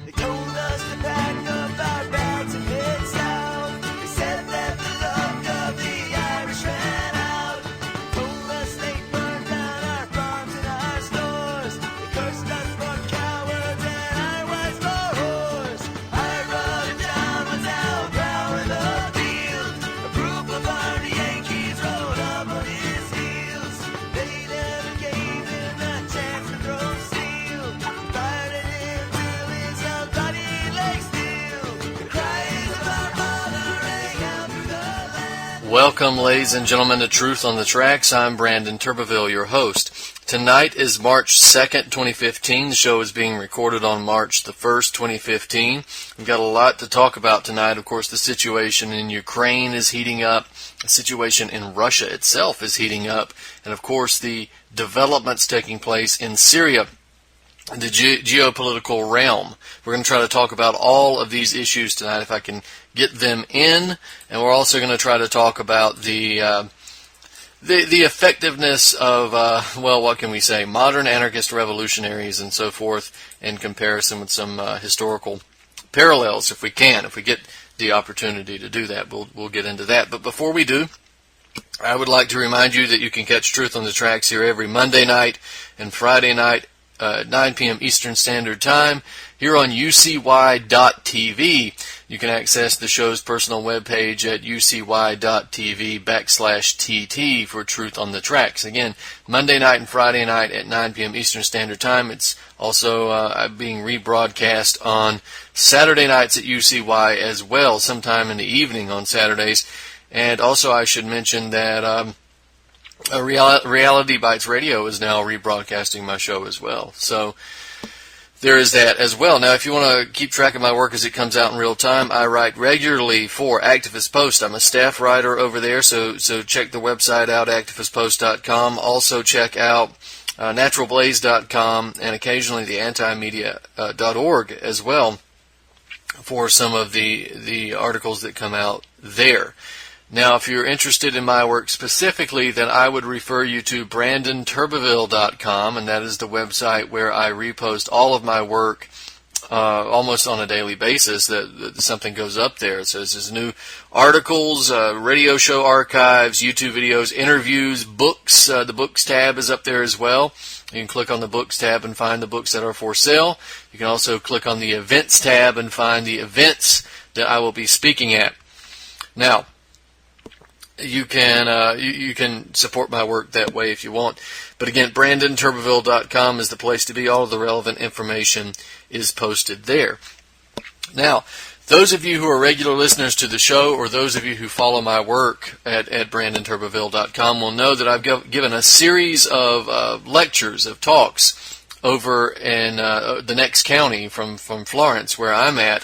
They told us to pack up our bags and head south. They said that the luck of the Irish ran out. They told us they burned down our farms and our stores. They cursed us for cowards and our wives for whores. I rode down without power in the field. A group of armed Yankees rode up on his heels. They never gave him a chance to throw steel. Fired at him till his young body lay still. The cries of our mother rang out through the land. Welcome, ladies and gentlemen, to Truth on the Tracks. I'm Brandon Turbeville, your host. Tonight is March 2nd, 2015. The show is being recorded on March the 1st, 2015. We've got a lot to talk about tonight. Of course, the situation in Ukraine is heating up. The situation in Russia itself is heating up. And, of course, the developments taking place in Syria, the geopolitical realm. We're going to try to talk about all of these issues tonight if I can get them in. And we're also going to try to talk about the effectiveness of, what can we say, modern anarchist revolutionaries and so forth in comparison with some historical parallels, if we can. If we get the opportunity to do that, we'll get into that. But before we do, I would like to remind you that you can catch Truth on the Tracks here every Monday night and Friday night, 9 p.m. Eastern Standard Time, here on ucy.tv. You can access the show's personal webpage at ucy.tv/TT for Truth on the Tracks. Again, Monday night and Friday night at 9 p.m. Eastern Standard Time. It's also being rebroadcast on Saturday nights at UCY as well, sometime in the evening on Saturdays. And also I should mention that Reality Bites Radio is now rebroadcasting my show as well. So there is that as well. Now, if you want to keep track of my work as it comes out in real time, I write regularly for Activist Post. I'm a staff writer over there, so check the website out, activistpost.com. Also check out naturalblaze.com and occasionally the antimedia.org as well for some of the articles that come out there. Now, if you're interested in my work specifically, then I would refer you to BrandonTurbeville.com, and that is the website where I repost all of my work almost on a daily basis. That something goes up there. So there's new articles, radio show archives, YouTube videos, interviews, books. The books tab is up there as well. You can click on the books tab and find the books that are for sale. You can also click on the events tab and find the events that I will be speaking at. Now, you can support my work that way if you want. But again, BrandonTurbeville.com is the place to be. All of the relevant information is posted there. Now, those of you who are regular listeners to the show, or those of you who follow my work at BrandonTurbeville.com, will know that I've given a series of lectures, of talks, over in the next county from Florence, where I'm at.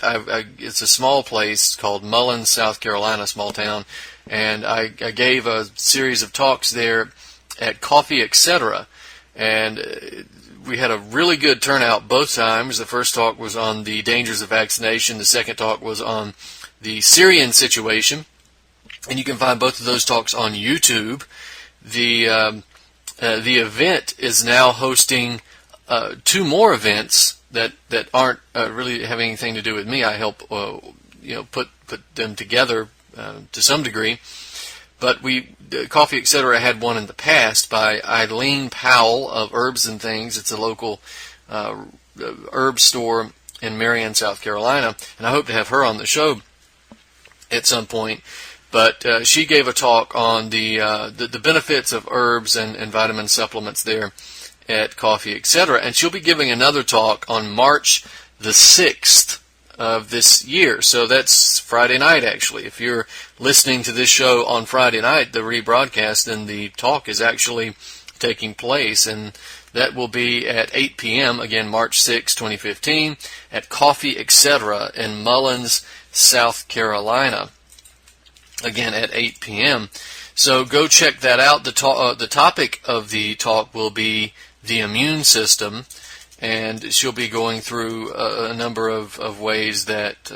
It's a small place called Mullins, South Carolina, small town. And I gave a series of talks there at Coffee Etc. And we had a really good turnout both times. The first talk was on the dangers of vaccination. The second talk was on the Syrian situation. And you can find both of those talks on YouTube. The event is now hosting two more events that aren't really having anything to do with me. I help put them together to some degree, but Coffee Etc. had one in the past by Eileen Powell of Herbs and Things. It's a local herb store in Marion, South Carolina, and I hope to have her on the show at some point. But she gave a talk on the benefits of herbs and vitamin supplements there at Coffee Etc. And she'll be giving another talk on March the 6th of this year. So that's Friday night, actually. If you're listening to this show on Friday night, the rebroadcast, then the talk is actually taking place, and that will be at 8 p.m., again, March 6, 2015, at Coffee Etc. in Mullins, South Carolina, again, at 8 p.m. So go check that out. The topic of the talk will be the immune system, and she'll be going through a number of ways that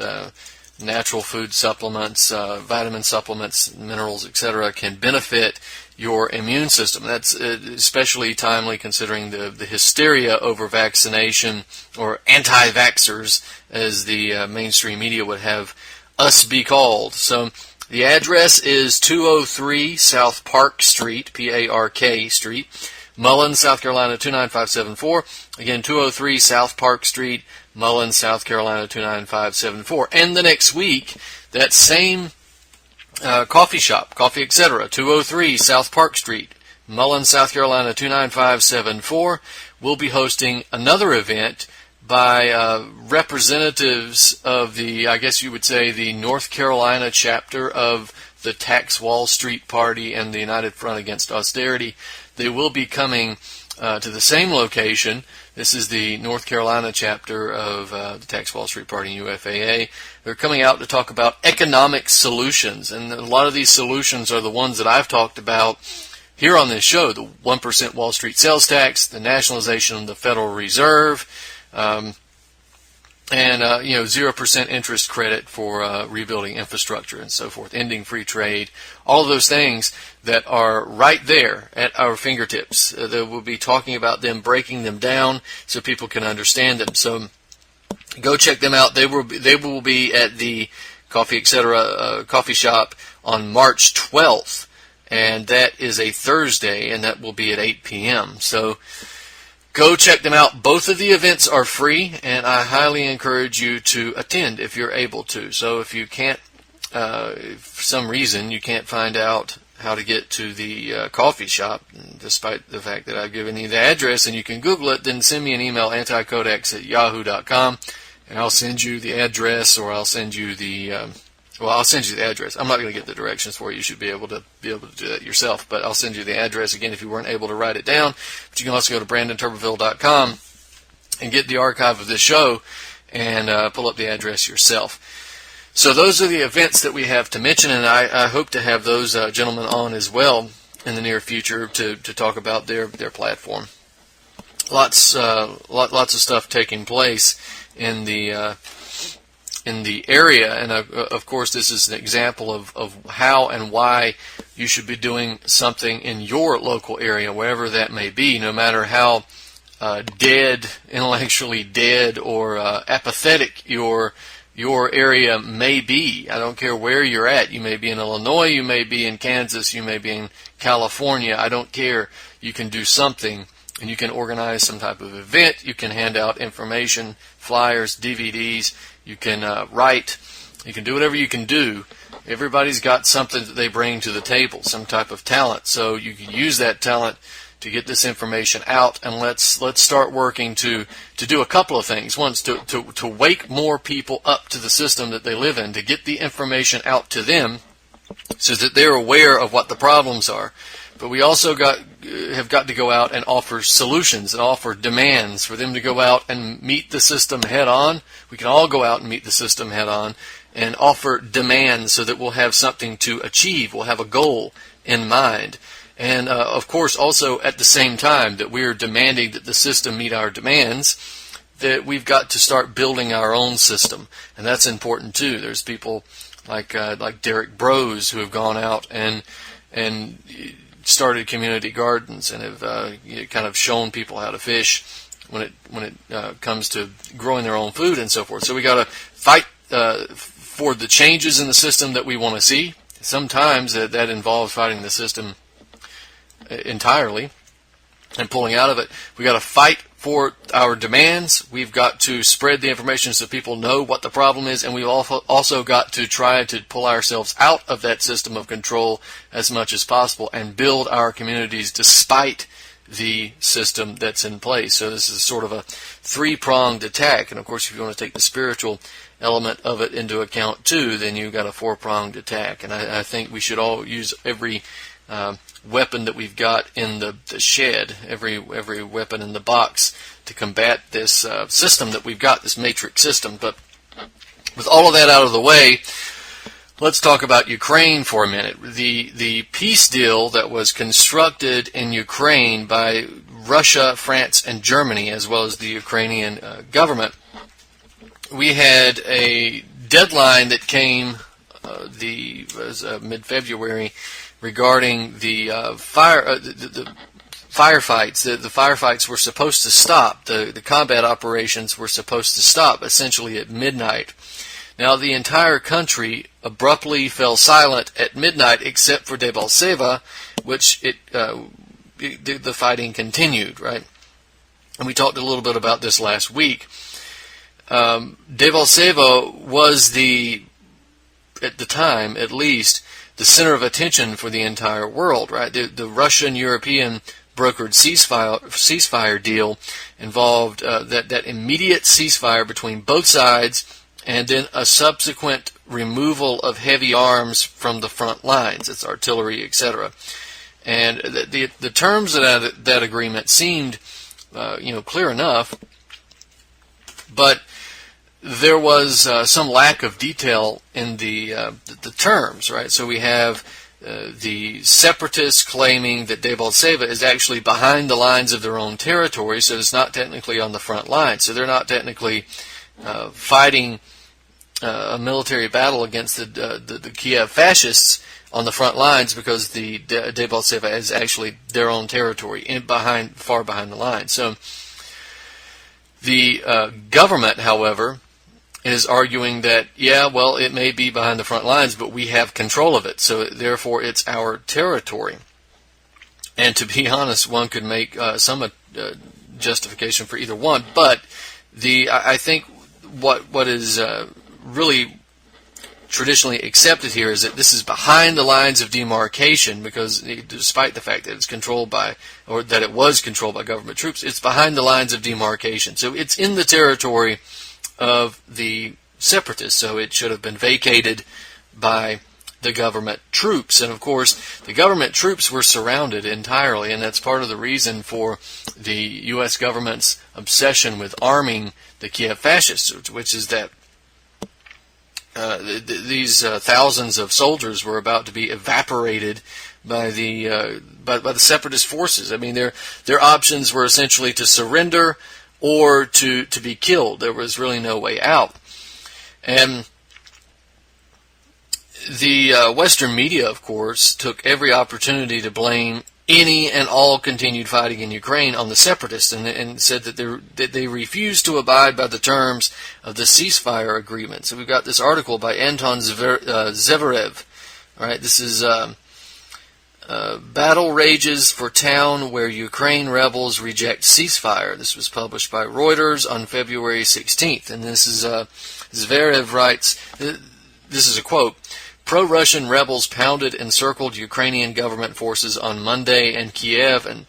natural food supplements, vitamin supplements, minerals, etc., can benefit your immune system. That's especially timely considering the hysteria over vaccination, or anti-vaxxers, as the mainstream media would have us be called. So the address is 203 South Park Street, P-A-R-K Street, Mullins, South Carolina 29574. Again, 203 South Park Street, Mullins, South Carolina 29574. And the next week, that same coffee shop, Coffee Etc., 203 South Park Street, Mullins, South Carolina 29574, will be hosting another event by representatives of the, I guess you would say, the North Carolina chapter of the Tax Wall Street Party and the United Front Against Austerity. They will be coming to the same location. This is the North Carolina chapter of the Tax Wall Street Party and UFAA. They're coming out to talk about economic solutions, and a lot of these solutions are the ones that I've talked about here on this show: the 1% Wall Street sales tax, the nationalization of the Federal Reserve, and 0% interest credit for rebuilding infrastructure and so forth, ending free trade, all of those things that are right there at our fingertips. That we'll be talking about them, breaking them down so people can understand them. So go check them out. They will be at the Coffee Etc. Coffee shop on March 12th, and that is a Thursday, and that will be at 8 p.m. So go check them out. Both of the events are free, and I highly encourage you to attend if you're able to. So if you can't, if for some reason you can't find out how to get to the coffee shop, despite the fact that I've given you the address and you can Google it, then send me an email, anticodex@yahoo.com, and I'll send you the address, or I'll send you the I'll send you the address. I'm not going to get the directions for you. You should be able to do that yourself. But I'll send you the address again if you weren't able to write it down. But you can also go to BrandonTurbeville.com and get the archive of this show and pull up the address yourself. So those are the events that we have to mention, and I hope to have those gentlemen on as well in the near future to talk about their platform. Lots of stuff taking place in the area, and of course this is an example of how and why you should be doing something in your local area, wherever that may be, no matter how intellectually dead, or apathetic your area may be. I don't care where you're at. You may be in Illinois, you may be in Kansas, you may be in California. I don't care. You can do something, and you can organize some type of event. You can hand out information, flyers, DVDs. You can write. You can do whatever you can do. Everybody's got something that they bring to the table, some type of talent. So you can use that talent to get this information out, and let's start working to do a couple of things. One is to wake more people up to the system that they live in, to get the information out to them so that they're aware of what the problems are. But we also have got to go out and offer solutions and offer demands for them to go out and meet the system head on. We can all go out and meet the system head on and offer demands so that we'll have something to achieve. We'll have a goal in mind. And, of course, also at the same time that we're demanding that the system meet our demands, that we've got to start building our own system. And that's important, too. There's people like Derek Brose who have gone out and started community gardens and have kind of shown people how to fish when it comes to growing their own food and so forth. So we got to fight for the changes in the system that we want to see. Sometimes that involves fighting the system entirely and pulling out of it. We got to fight for our demands. We've got to spread the information so people know what the problem is, and we've also got to try to pull ourselves out of that system of control as much as possible and build our communities despite the system that's in place. So this is sort of a three-pronged attack, and of course if you want to take the spiritual element of it into account too, then you've got a four-pronged attack. And I think we should all use every weapon that we've got in the shed, every weapon in the box to combat this system that we've got, this matrix system. But with all of that out of the way, let's talk about Ukraine for a minute. The peace deal that was constructed in Ukraine by Russia, France, and Germany, as well as the Ukrainian government, we had a deadline that came mid-February regarding the firefights. The firefights were supposed to stop. The combat operations were supposed to stop essentially at midnight. Now the entire country abruptly fell silent at midnight except for Debaltseve, which the fighting continued, right? And we talked a little bit about this last week. Debaltseve was at the time at least, the center of attention for the entire world, right? The Russian-European brokered ceasefire deal involved that immediate ceasefire between both sides and then a subsequent removal of heavy arms from the front lines. It's artillery, etc. And the terms of that agreement seemed clear enough, but there was some lack of detail in the terms, right? So we have the separatists claiming that Debaltseve is actually behind the lines of their own territory, so it's not technically on the front line. So they're not technically fighting a military battle against the Kiev fascists on the front lines, because the Debaltseve is actually their own territory, far behind the line. So the government, however, is arguing that, it may be behind the front lines, but we have control of it, so therefore it's our territory. And to be honest, one could make some justification for either one, but I think what is really traditionally accepted here is that this is behind the lines of demarcation, because despite the fact that it's controlled by, or that it was controlled by government troops, it's behind the lines of demarcation. So it's in the territory of the separatists, so it should have been vacated by the government troops. And of course, the government troops were surrounded entirely, and that's part of the reason for the U.S. government's obsession with arming the Kiev fascists, which is that these thousands of soldiers were about to be evaporated by the separatist forces. I mean, their options were essentially to surrender or to be killed. There was really no way out. And the Western media, of course, took every opportunity to blame any and all continued fighting in Ukraine on the separatists, and said that they refused to abide by the terms of the ceasefire agreement. So we've got this article by Anton Zverev. All right, this is Battle Rages for Town Where Ukraine Rebels Reject Ceasefire. This was published by Reuters on February 16th. And this is, Zverev writes, this is a quote, "Pro-Russian rebels pounded and circled Ukrainian government forces on Monday in Kiev and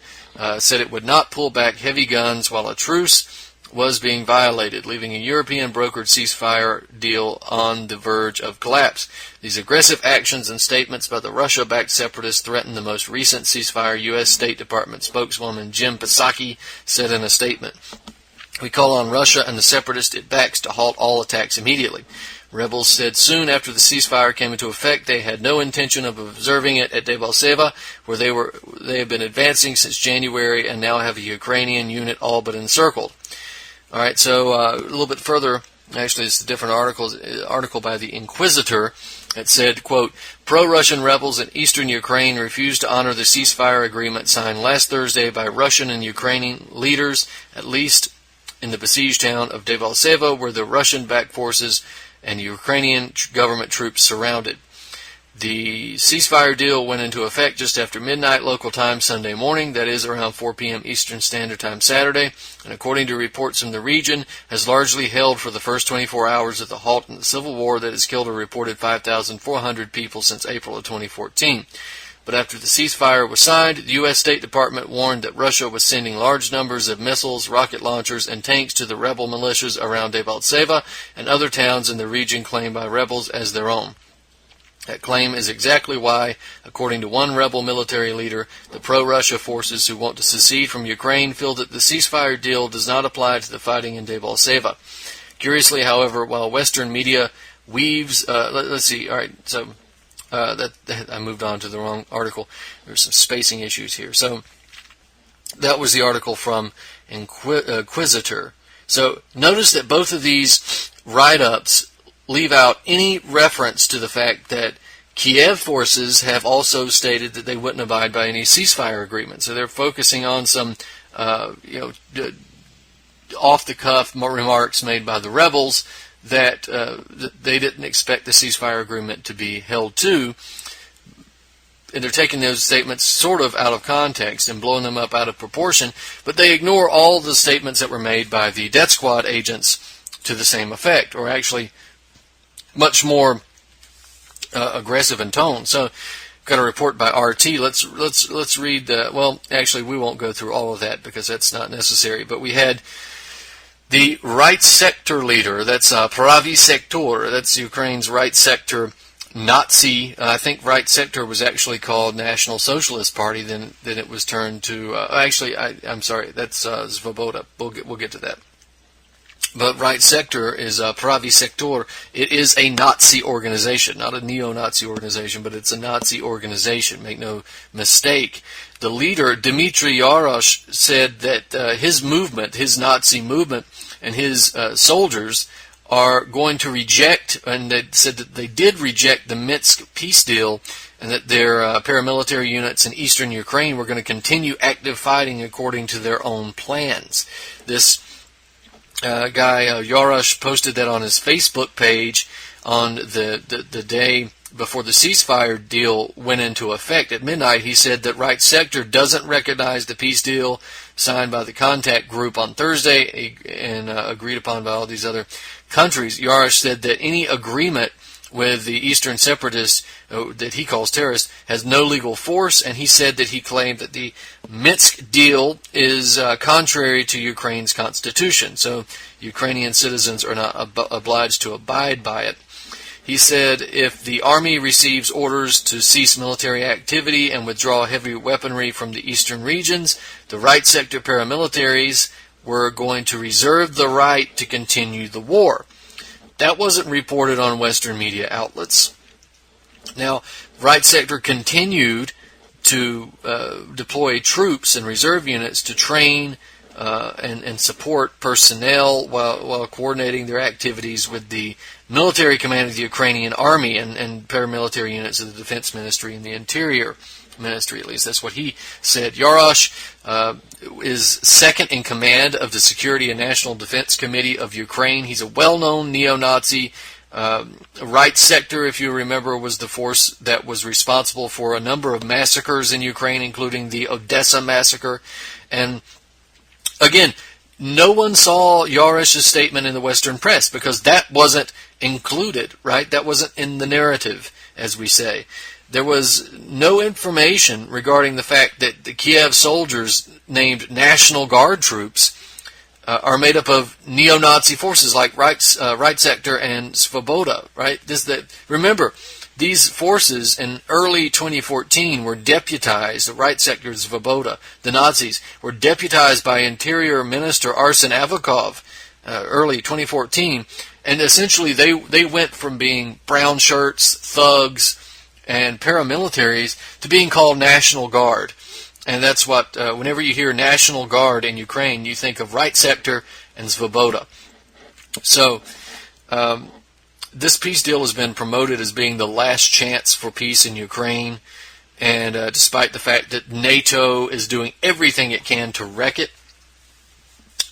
said it would not pull back heavy guns while a truce was being violated, leaving a European brokered ceasefire deal on the verge of collapse. These aggressive actions and statements by the Russia-backed separatists threaten the most recent ceasefire," U.S. State Department spokeswoman Jim Psaki said in a statement. "We call on Russia and the separatists it backs to halt all attacks immediately. Rebels said soon after the ceasefire came into effect they had no intention of observing it at Debaltseve, where they have been advancing since January and now have a Ukrainian unit all but encircled." All right, so a little bit further, actually it's a different article by the Inquisitor. It said, quote, "Pro-Russian rebels in eastern Ukraine refused to honor the ceasefire agreement signed last Thursday by Russian and Ukrainian leaders, at least in the besieged town of Debaltseve, where the Russian-backed forces and Ukrainian government troops surrounded. The ceasefire deal went into effect just after midnight local time Sunday morning, that is around 4 p.m. Eastern Standard Time Saturday, and according to reports from the region, has largely held for the first 24 hours of the halt in the civil war that has killed a reported 5,400 people since April of 2014. But after the ceasefire was signed, the U.S. State Department warned that Russia was sending large numbers of missiles, rocket launchers, and tanks to the rebel militias around Debaltseve and other towns in the region claimed by rebels as their own. That claim is exactly why, according to one rebel military leader, the pro-Russia forces who want to secede from Ukraine feel that the ceasefire deal does not apply to the fighting in Debaltseve. Curiously, however, while Western media weaves... let's see, all right, so I moved on to the wrong article. There's some spacing issues here. So that was the article from Inquisitor. So notice that both of these write-ups leave out any reference to the fact that Kiev forces have also stated that they wouldn't abide by any ceasefire agreement. So they're focusing on some, off-the-cuff remarks made by the rebels that they didn't expect the ceasefire agreement to be held to. And they're taking those statements sort of out of context and blowing them up out of proportion, but they ignore all the statements that were made by the death squad agents to the same effect, or actually much more aggressive in tone. So, got a report by RT. Let's read the. Well, actually, we won't go through all of that because that's not necessary. But we had the right sector leader. That's Pravy Sektor. That's Ukraine's right sector. Nazi, I think right sector was actually called National Socialist Party, then it was turned to, I'm sorry, that's Svoboda. We'll get to that. But right sector is Pravy Sektor. It is a Nazi organization, not a neo-Nazi organization, but it's a Nazi organization. Make no mistake. The leader, Dmitry Yarosh, said that his movement, his Nazi movement, and his soldiers are going to reject, and they said that they did reject the Minsk peace deal, and that their paramilitary units in eastern Ukraine were going to continue active fighting according to their own plans. This guy, Yarosh, posted that on his Facebook page on the day before the ceasefire deal went into effect. At midnight, he said that right sector doesn't recognize the peace deal signed by the contact group on Thursday and agreed upon by all these other countries. Yarosh said that any agreement with the Eastern separatists that he calls terrorists has no legal force, and he said that he claimed that the Minsk deal is contrary to Ukraine's constitution, so Ukrainian citizens are not obliged to abide by it. He said if the army receives orders to cease military activity and withdraw heavy weaponry from the eastern regions, the right sector paramilitaries were going to reserve the right to continue the war. That wasn't reported on Western media outlets. Now, right sector continued to deploy troops and reserve units to train and support personnel while coordinating their activities with the military command of the Ukrainian army and paramilitary units of the Defense Ministry and the Interior Ministry, at least that's what he said. Yarosh is second in command of the Security and National Defense Committee of Ukraine. He's a well-known neo-Nazi. Right sector, if you remember, was the force that was responsible for a number of massacres in Ukraine, including the Odessa massacre. And again, no one saw Yarosh's statement in the Western press because that wasn't included, right? That wasn't in the narrative, as we say. There was no information regarding the fact that the Kiev soldiers named National Guard troops are made up of neo-Nazi forces like Right Sector and Svoboda, right? Remember, these forces in early 2014 were deputized, the Right Sector, Svoboda, the Nazis, were deputized by Interior Minister Arsen Avakov early 2014, and essentially they went from being brown shirts, thugs, and paramilitaries to being called National Guard. And that's what, whenever you hear National Guard in Ukraine, you think of Right Sector and Svoboda. So, this peace deal has been promoted as being the last chance for peace in Ukraine, and despite the fact that NATO is doing everything it can to wreck it,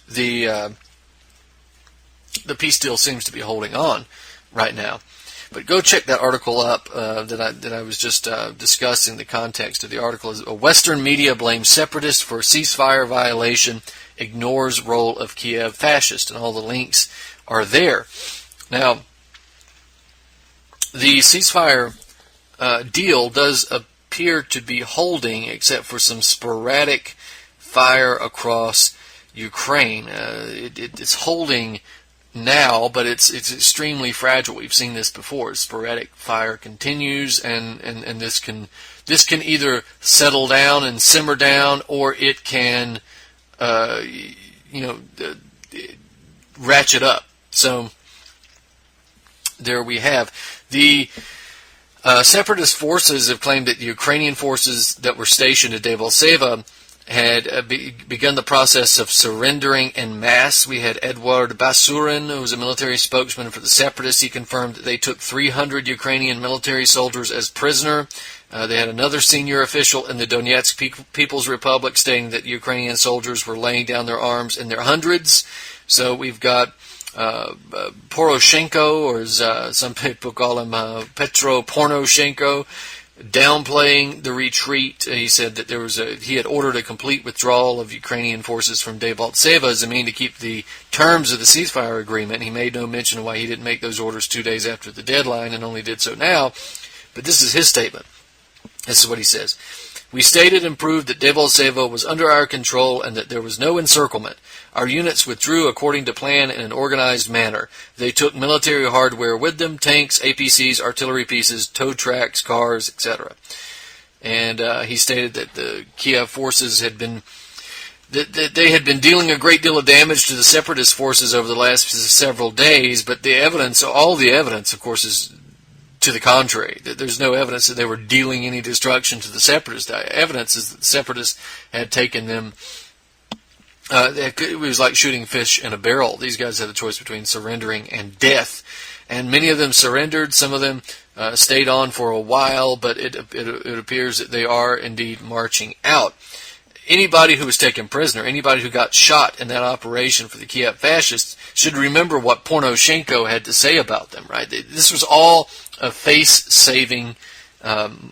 the peace deal seems to be holding on right now. But go check that article up that I was just discussing. The context of the article is: Western media blames separatists for ceasefire violation, ignores role of Kiev fascist, and all the links are there. Now, the ceasefire deal does appear to be holding, except for some sporadic fire across Ukraine. It's holding now, but it's extremely fragile. We've seen this before. Sporadic fire continues, and this can either settle down and simmer down, or it can ratchet up. So there we have the separatist forces have claimed that the Ukrainian forces that were stationed at Debaltseve had begun the process of surrendering en masse. We had Eduard Basurin, who was a military spokesman for the separatists. He confirmed that they took 300 Ukrainian military soldiers as prisoner. They had another senior official in the Donetsk People's Republic stating that Ukrainian soldiers were laying down their arms in their hundreds. So we've got Poroshenko, or as some people call him, Petro Poroshenko, downplaying the retreat. He said that he had ordered a complete withdrawal of Ukrainian forces from Debaltseve as a mean to keep the terms of the ceasefire agreement. He made no mention of why he didn't make those orders 2 days after the deadline and only did so now. But this is his statement. This is what he says. We stated and proved that Debaltseve was under our control and that there was no encirclement. Our units withdrew according to plan in an organized manner. They took military hardware with them, tanks, APCs, artillery pieces, tow tracks, cars, etc. And he stated that the Kiev forces had been they had been dealing a great deal of damage to the separatist forces over the last several days, but all the evidence, of course, is to the contrary. There's no evidence that they were dealing any destruction to the separatists. Evidence is that the separatists had taken them. It was like shooting fish in a barrel. These guys had a choice between surrendering and death. And many of them surrendered. Some of them stayed on for a while, but it appears that they are indeed marching out. Anybody who was taken prisoner, anybody who got shot in that operation for the Kiev fascists should remember what Poroshenko had to say about them, right? This was all a face-saving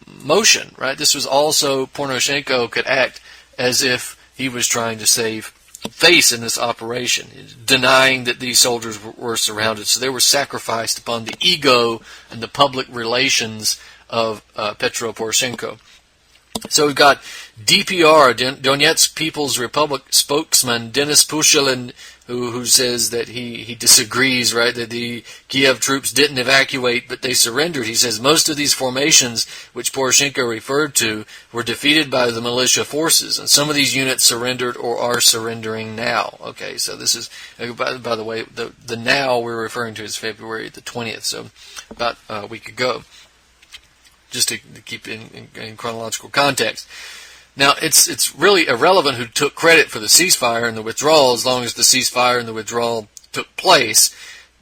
motion, right? This was also, Poroshenko could act as if he was trying to save face in this operation, denying that these soldiers were surrounded. So they were sacrificed upon the ego and the public relations of Petro Poroshenko. So we've got DPR, Donetsk People's Republic spokesman Denis Pushilin, who says that he disagrees, right, that the Kiev troops didn't evacuate, but they surrendered. He says most of these formations, which Poroshenko referred to, were defeated by the militia forces, and some of these units surrendered or are surrendering now. Okay, so this is, by the way, the now we're referring to is February the 20th, so about a week ago, just to keep in chronological context. Now, it's really irrelevant who took credit for the ceasefire and the withdrawal, as long as the ceasefire and the withdrawal took place.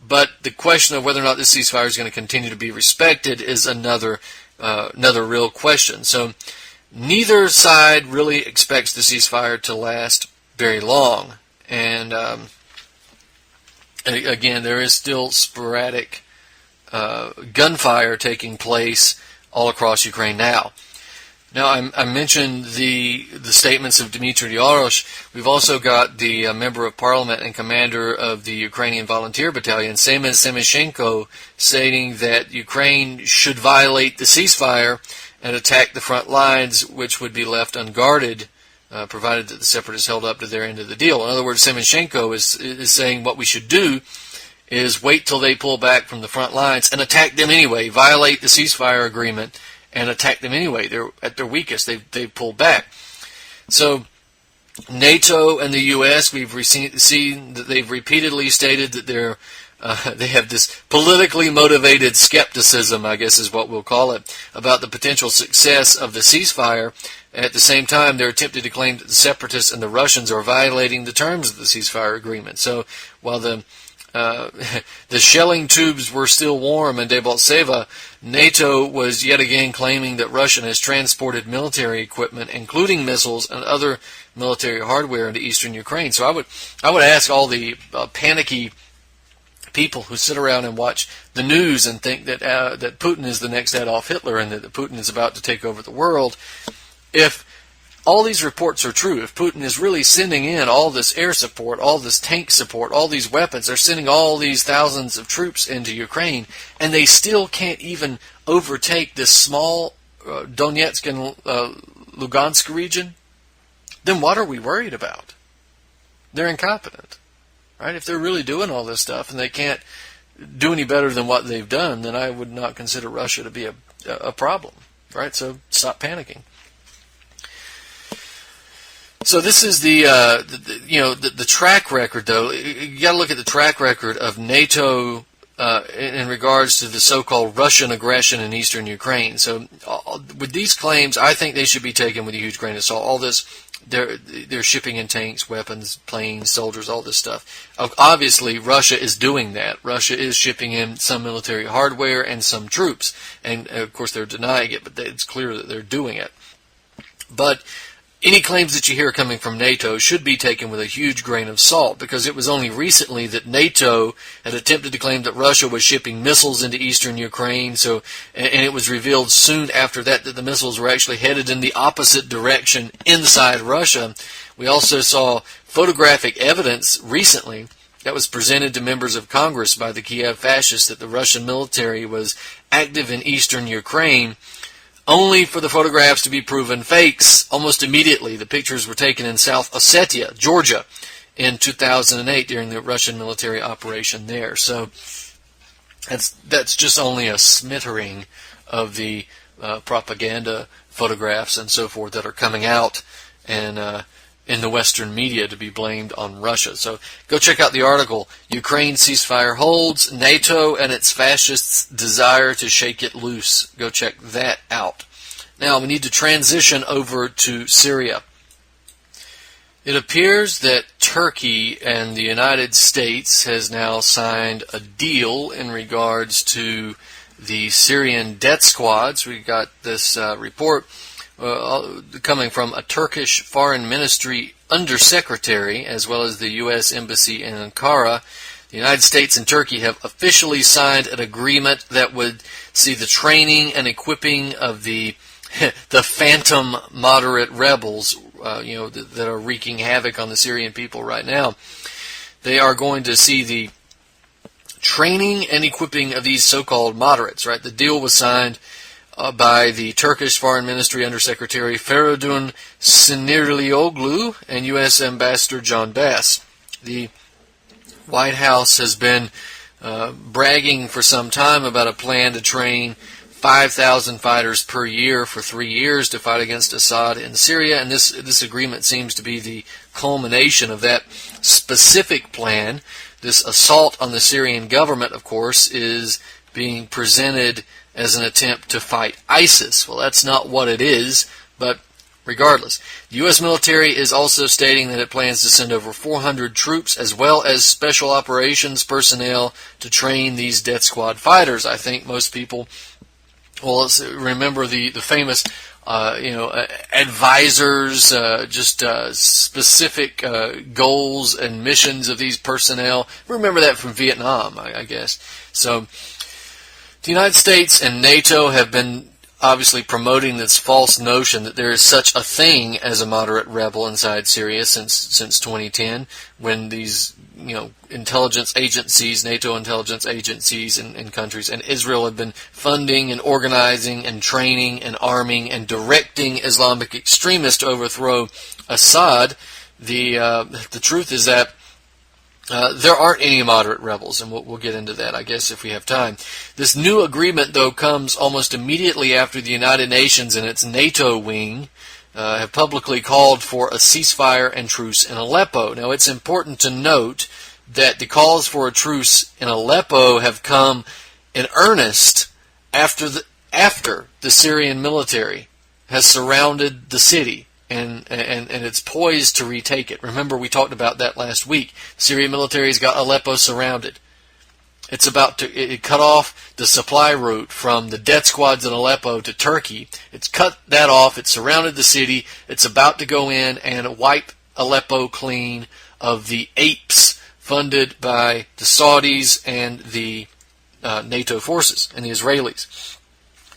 But the question of whether or not this ceasefire is going to continue to be respected is another real question. So neither side really expects the ceasefire to last very long. And again, there is still sporadic gunfire taking place all across Ukraine now. Now, I mentioned the statements of Dmitry Yarosh. We've also got the member of parliament and commander of the Ukrainian Volunteer Battalion, Semyon Semyshenko, stating that Ukraine should violate the ceasefire and attack the front lines, which would be left unguarded, provided that the separatists held up to their end of the deal. In other words, Semyshenko is saying what we should do is wait till they pull back from the front lines and attack them anyway, violate the ceasefire agreement, and attack them anyway. They're at their weakest. They've pulled back. So NATO and the U.S., we've seen that they've repeatedly stated that they have this politically motivated skepticism, I guess is what we'll call it, about the potential success of the ceasefire. At the same time, they're tempted to claim that the separatists and the Russians are violating the terms of the ceasefire agreement. So while the shelling tubes were still warm in Debaltseve, NATO was yet again claiming that Russia has transported military equipment, including missiles and other military hardware, into eastern Ukraine. So I would ask all the panicky people who sit around and watch the news and think that that Putin is the next Adolf Hitler and that Putin is about to take over the world, if all these reports are true, if Putin is really sending in all this air support, all this tank support, all these weapons, they're sending all these thousands of troops into Ukraine, and they still can't even overtake this small Donetsk and Lugansk region, then what are we worried about? They're incompetent, right? If they're really doing all this stuff and they can't do any better than what they've done, then I would not consider Russia to be a problem, right? So stop panicking. So this is the track record, though. You got to look at the track record of NATO in regards to the so-called Russian aggression in eastern Ukraine. So with these claims, I think they should be taken with a huge grain of salt. All this they're shipping in tanks, weapons, planes, soldiers, all this stuff. Obviously, Russia is doing that. Russia is shipping in some military hardware and some troops, and of course they're denying it, but it's clear that they're doing it. But any claims that you hear coming from NATO should be taken with a huge grain of salt, because it was only recently that NATO had attempted to claim that Russia was shipping missiles into eastern Ukraine. And it was revealed soon after that the missiles were actually headed in the opposite direction inside Russia. We also saw photographic evidence recently that was presented to members of Congress by the Kiev fascists that the Russian military was active in eastern Ukraine, only for the photographs to be proven fakes almost immediately. The pictures were taken in South Ossetia, Georgia, in 2008 during the Russian military operation there. So that's just only a smattering of the propaganda photographs and so forth that are coming out and in the Western media to be blamed on Russia. So go check out the article, Ukraine ceasefire holds, NATO and its fascists desire to shake it loose. Go check that out. Now we need to transition over to Syria. It appears that Turkey and the United States has now signed a deal in regards to the Syrian death squads. We got this report coming from a Turkish Foreign Ministry undersecretary, as well as the U.S. Embassy in Ankara. The United States and Turkey have officially signed an agreement that would see the training and equipping of the phantom moderate rebels, that are wreaking havoc on the Syrian people right now. They are going to see the training and equipping of these so-called moderates. Right, the deal was signed by the Turkish Foreign Ministry Undersecretary Feridun Sinirlioglu and U.S. Ambassador John Bass. The White House has been bragging for some time about a plan to train 5,000 fighters per year for 3 years to fight against Assad in Syria, and this agreement seems to be the culmination of that specific plan. This assault on the Syrian government, of course, is being presented as an attempt to fight ISIS. Well, that's not what it is, but regardless. The U.S. military is also stating that it plans to send over 400 troops as well as special operations personnel to train these death squad fighters. I think most people will remember the famous advisors, specific goals and missions of these personnel. Remember that from Vietnam, I guess. So the United States and NATO have been obviously promoting this false notion that there is such a thing as a moderate rebel inside Syria since 2010, when these intelligence agencies, NATO intelligence agencies in countries, and Israel have been funding and organizing and training and arming and directing Islamic extremists to overthrow Assad. The truth is that there aren't any moderate rebels, and we'll get into that, I guess, if we have time. This new agreement, though, comes almost immediately after the United Nations and its NATO wing have publicly called for a ceasefire and truce in Aleppo. Now, it's important to note that the calls for a truce in Aleppo have come in earnest after the Syrian military has surrounded the city. And it's poised to retake it. Remember, we talked about that last week. The Syrian military has got Aleppo surrounded. It's about to cut off the supply route from the death squads in Aleppo to Turkey. It's cut that off. It's surrounded the city. It's about to go in and wipe Aleppo clean of the apes funded by the Saudis and the NATO forces and the Israelis.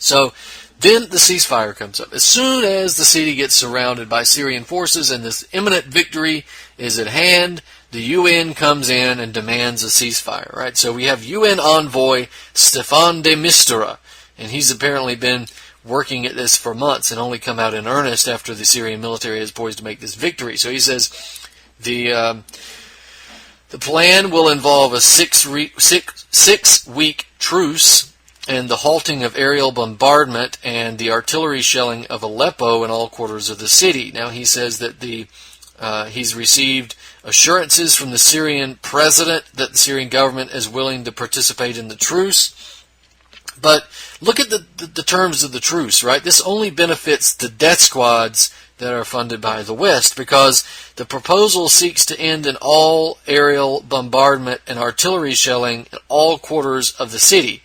So then the ceasefire comes up. As soon as the city gets surrounded by Syrian forces and this imminent victory is at hand, the UN comes in and demands a ceasefire. Right? So we have UN envoy Staffan de Mistura, and he's apparently been working at this for months and only come out in earnest after the Syrian military is poised to make this victory. So he says the plan will involve a six-week truce and the halting of aerial bombardment and the artillery shelling of Aleppo in all quarters of the city. Now, he says that he's received assurances from the Syrian president that the Syrian government is willing to participate in the truce. But look at the terms of the truce, right? This only benefits the death squads that are funded by the West, because the proposal seeks to end an all-aerial bombardment and artillery shelling in all quarters of the city.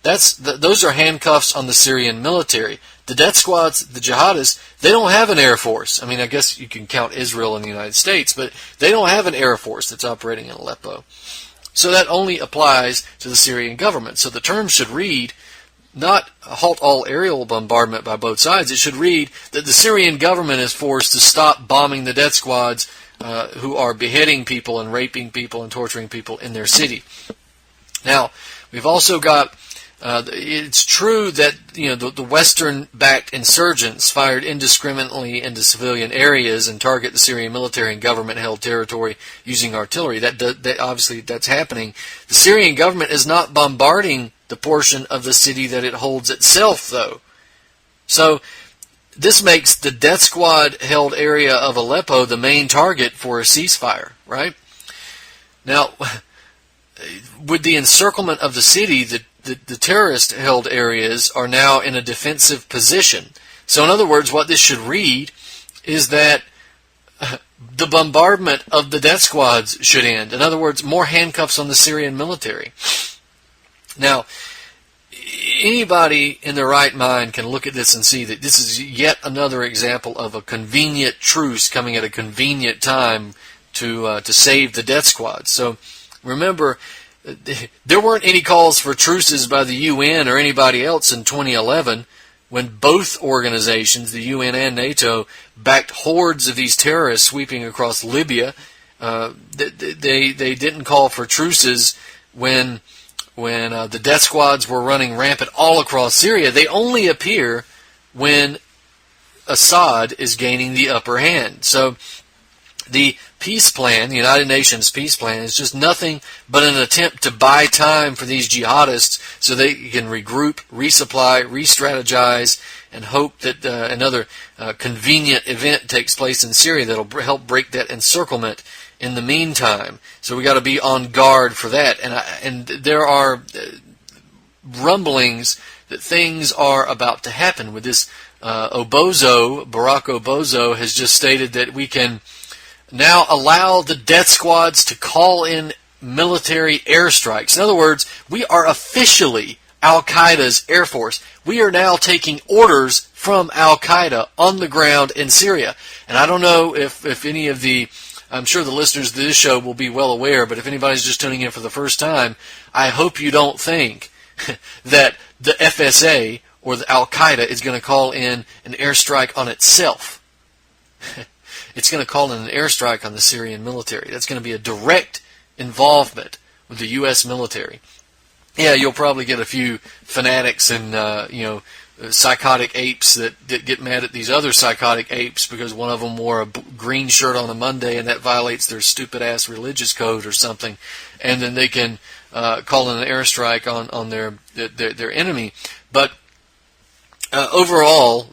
Those are handcuffs on the Syrian military. The death squads, the jihadists, they don't have an air force. I mean, I guess you can count Israel and the United States, but they don't have an air force that's operating in Aleppo. So that only applies to the Syrian government. So the term should read, not halt all aerial bombardment by both sides. It should read that the Syrian government is forced to stop bombing the death squads who are beheading people and raping people and torturing people in their city. Now, we've also got it's true that the Western-backed insurgents fired indiscriminately into civilian areas and target the Syrian military and government-held territory using artillery. That obviously that's happening. The Syrian government is not bombarding the portion of the city that it holds itself, though. So this makes the death squad-held area of Aleppo the main target for a ceasefire, right? Now, with the encirclement of the city, the terrorist-held areas are now in a defensive position. So in other words, what this should read is that the bombardment of the death squads should end. In other words, more handcuffs on the Syrian military. Now, anybody in their right mind can look at this and see that this is yet another example of a convenient truce coming at a convenient time to save the death squads. So remember, there weren't any calls for truces by the UN or anybody else in 2011 when both organizations, the UN and NATO, backed hordes of these terrorists sweeping across Libya. They didn't call for truces when the death squads were running rampant all across Syria. They only appear when Assad is gaining the upper hand. So the peace plan, the United Nations peace plan, is just nothing but an attempt to buy time for these jihadists so they can regroup, resupply, re-strategize, and hope that another convenient event takes place in Syria that will help break that encirclement in the meantime. So we got to be on guard for that. And there are rumblings that things are about to happen with this. Barack Obozo has just stated that we can now allow the death squads to call in military airstrikes. In other words, we are officially Al-Qaeda's air force. We are now taking orders from Al-Qaeda on the ground in Syria. And I don't know if any of I'm sure the listeners to this show will be well aware, but if anybody's just tuning in for the first time, I hope you don't think that the FSA or the Al-Qaeda is going to call in an airstrike on itself. It's going to call in an airstrike on the Syrian military. That's going to be a direct involvement with the U.S. military. Yeah, you'll probably get a few fanatics and psychotic apes that get mad at these other psychotic apes because one of them wore a green shirt on a Monday and that violates their stupid-ass religious code or something, and then they can call in an airstrike on their enemy. But overall,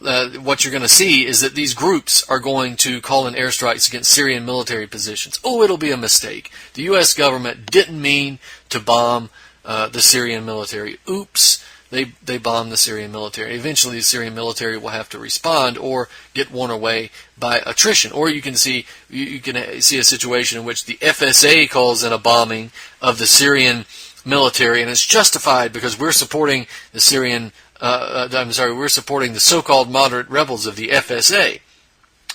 what you're going to see is that these groups are going to call in airstrikes against Syrian military positions. Oh, it'll be a mistake. The U.S. government didn't mean to bomb the Syrian military. Oops, they bombed the Syrian military. Eventually, the Syrian military will have to respond or get won away by attrition. Or you can see a situation in which the FSA calls in a bombing of the Syrian military, and it's justified because we're supporting the we're supporting the so-called moderate rebels of the FSA.